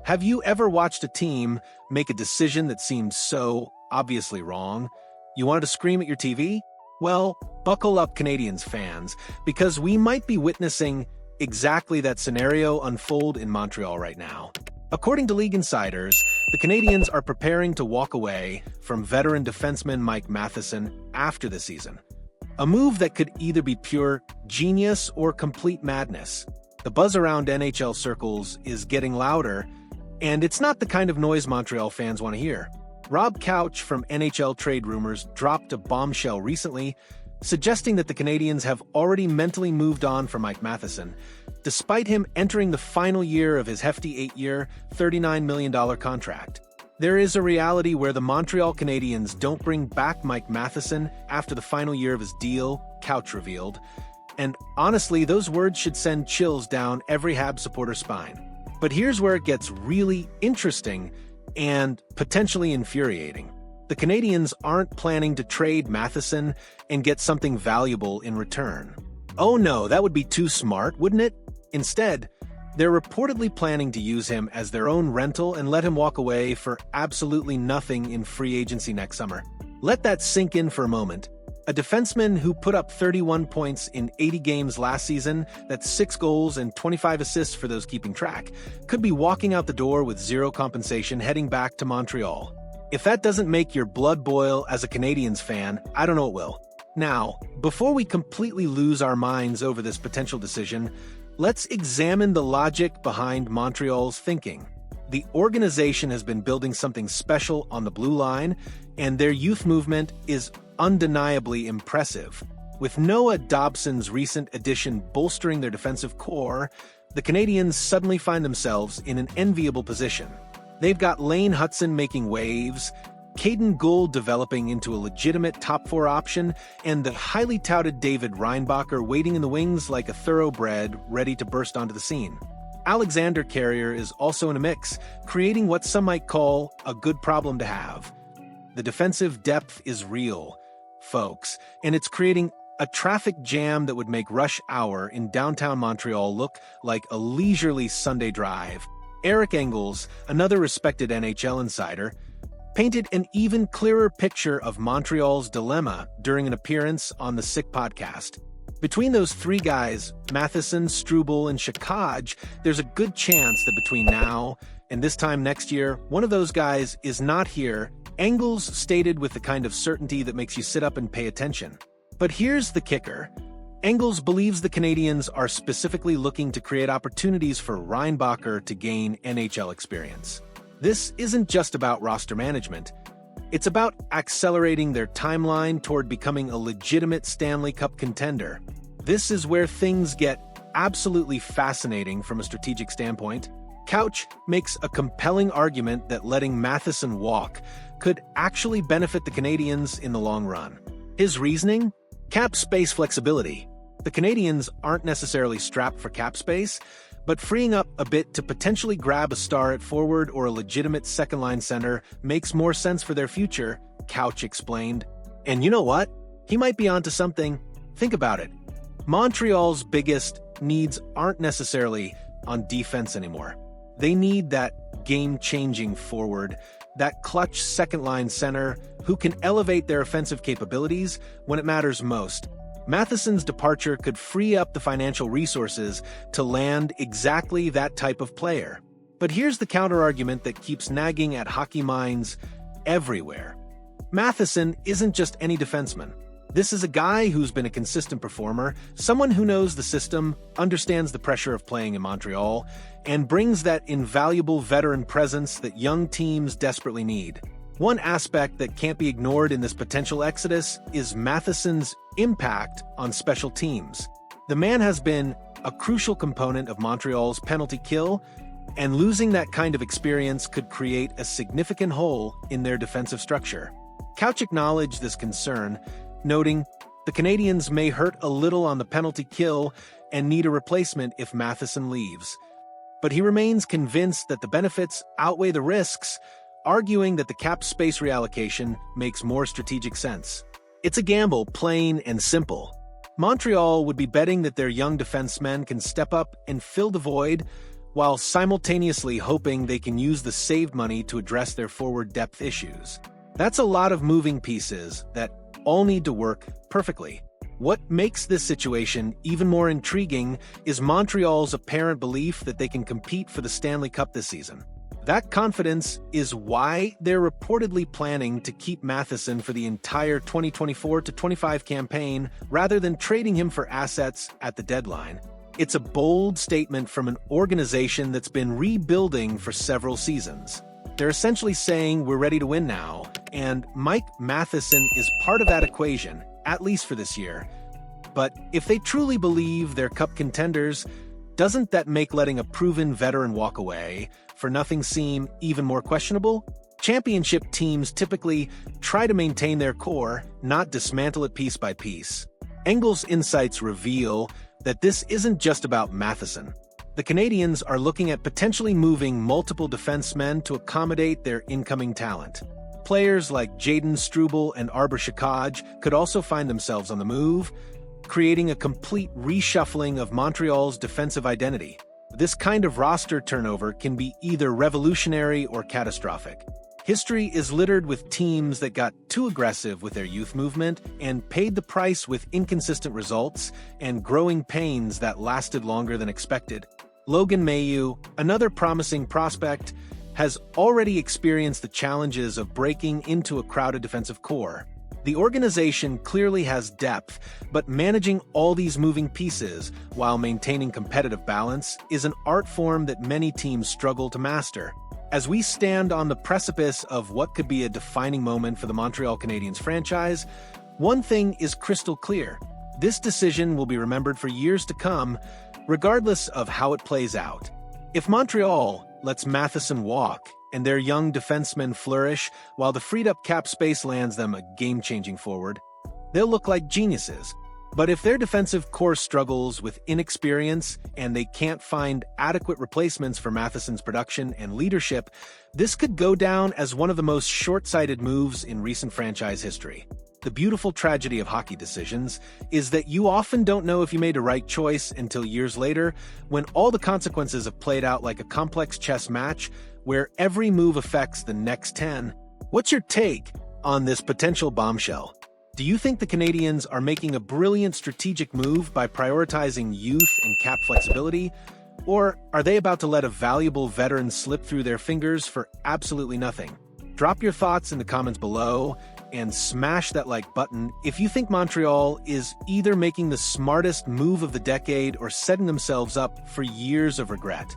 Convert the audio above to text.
Have you ever watched a team make a decision that seemed so obviously wrong? You wanted to scream at your TV? Well, buckle up, Canadiens fans, because we might be witnessing exactly that scenario unfold in Montreal right now. According to league insiders, the Canadiens are preparing to walk away from veteran defenseman Mike Matheson after the season. A move that could either be pure genius or complete madness. The buzz around NHL circles is getting louder, and it's not the kind of noise Montreal fans want to hear. Rob Couch from NHL Trade Rumors dropped a bombshell recently, suggesting that the Canadiens have already mentally moved on from Mike Matheson, despite him entering the final year of his hefty 8-year, $39 million contract. There is a reality where the Montreal Canadiens don't bring back Mike Matheson after the final year of his deal, Couch revealed. And honestly, those words should send chills down every Habs supporter's spine. But here's where it gets really interesting and potentially infuriating. The Canadiens aren't planning to trade Matheson and get something valuable in return. Oh no, that would be too smart, wouldn't it? Instead, they're reportedly planning to use him as their own rental and let him walk away for absolutely nothing in free agency next summer. Let that sink in for a moment. A defenseman who put up 31 points in 80 games last season, that's 6 goals and 25 assists for those keeping track, could be walking out the door with zero compensation heading back to Montreal. If that doesn't make your blood boil as a Canadiens fan, I don't know what will. Now, before we completely lose our minds over this potential decision, let's examine the logic behind Montreal's thinking. The organization has been building something special on the blue line, and their youth movement is undeniably impressive. With Noah Dobson's recent addition bolstering their defensive core, the Canadiens suddenly find themselves in an enviable position. They've got Lane Hutson making waves, Caden Gould developing into a legitimate top-4 option, and the highly touted David Reinbacher waiting in the wings like a thoroughbred ready to burst onto the scene. Alexander Carrier is also in the mix, creating what some might call a good problem to have. The defensive depth is real, folks, and it's creating a traffic jam that would make rush hour in downtown Montreal look like a leisurely Sunday drive. Eric Engels, another respected NHL insider, painted an even clearer picture of Montreal's dilemma during an appearance on the Sick podcast. Between those three guys, Matheson, Struble, and Shakaj, there's a good chance that between now and this time next year, one of those guys is not here, Engels stated with the kind of certainty that makes you sit up and pay attention. But here's the kicker. Engels believes the Canadiens are specifically looking to create opportunities for Reinbacher to gain NHL experience. This isn't just about roster management. It's about accelerating their timeline toward becoming a legitimate Stanley Cup contender. This is where things get absolutely fascinating from a strategic standpoint. Couch makes a compelling argument that letting Matheson walk could actually benefit the Canadiens in the long run. His reasoning? Cap space flexibility. The Canadiens aren't necessarily strapped for cap space, but freeing up a bit to potentially grab a star at forward or a legitimate second-line center makes more sense for their future, Couch explained. And you know what? He might be onto something. Think about it. Montreal's biggest needs aren't necessarily on defense anymore. They need that game-changing forward, that clutch second-line center who can elevate their offensive capabilities when it matters most. Matheson's departure could free up the financial resources to land exactly that type of player. But here's the counterargument that keeps nagging at hockey minds everywhere. Matheson isn't just any defenseman. This is a guy who's been a consistent performer, someone who knows the system, understands the pressure of playing in Montreal, and brings that invaluable veteran presence that young teams desperately need. One aspect that can't be ignored in this potential exodus is Matheson's impact on special teams. The man has been a crucial component of Montreal's penalty kill, and losing that kind of experience could create a significant hole in their defensive structure. Couch acknowledged this concern, noting the Canadiens may hurt a little on the penalty kill and need a replacement if Matheson leaves. But he remains convinced that the benefits outweigh the risks, arguing that the cap space reallocation makes more strategic sense. It's a gamble, plain and simple. Montreal would be betting that their young defensemen can step up and fill the void, while simultaneously hoping they can use the saved money to address their forward depth issues. That's a lot of moving pieces that all need to work perfectly. What makes this situation even more intriguing is Montreal's apparent belief that they can compete for the Stanley Cup this season. That confidence is why they're reportedly planning to keep Matheson for the entire 2024-25 campaign rather than trading him for assets at the deadline. It's a bold statement from an organization that's been rebuilding for several seasons. They're essentially saying we're ready to win now, and Mike Matheson is part of that equation, at least for this year. But if they truly believe they're cup contenders, doesn't that make letting a proven veteran walk away for nothing seem even more questionable? Championship teams typically try to maintain their core, not dismantle it piece by piece. Engel's insights reveal that this isn't just about Matheson. The Canadiens are looking at potentially moving multiple defensemen to accommodate their incoming talent. Players like Jaden Struble and Arbor Shakaj could also find themselves on the move, creating a complete reshuffling of Montreal's defensive identity. This kind of roster turnover can be either revolutionary or catastrophic. History is littered with teams that got too aggressive with their youth movement and paid the price with inconsistent results and growing pains that lasted longer than expected. Logan Mailloux, another promising prospect, has already experienced the challenges of breaking into a crowded defensive core. The organization clearly has depth, but managing all these moving pieces while maintaining competitive balance is an art form that many teams struggle to master. As we stand on the precipice of what could be a defining moment for the Montreal Canadiens franchise, one thing is crystal clear. This decision will be remembered for years to come, regardless of how it plays out. If Montreal lets Matheson walk and their young defensemen flourish while the freed-up cap space lands them a game-changing forward, they'll look like geniuses. But if their defensive core struggles with inexperience and they can't find adequate replacements for Matheson's production and leadership, this could go down as one of the most short-sighted moves in recent franchise history. The beautiful tragedy of hockey decisions is that you often don't know if you made the right choice until years later, when all the consequences have played out like a complex chess match where every move affects the next 10. What's your take on this potential bombshell? Do you think the Canadiens are making a brilliant strategic move by prioritizing youth and cap flexibility? Or are they about to let a valuable veteran slip through their fingers for absolutely nothing? Drop your thoughts in the comments below and smash that like button if you think Montreal is either making the smartest move of the decade or setting themselves up for years of regret.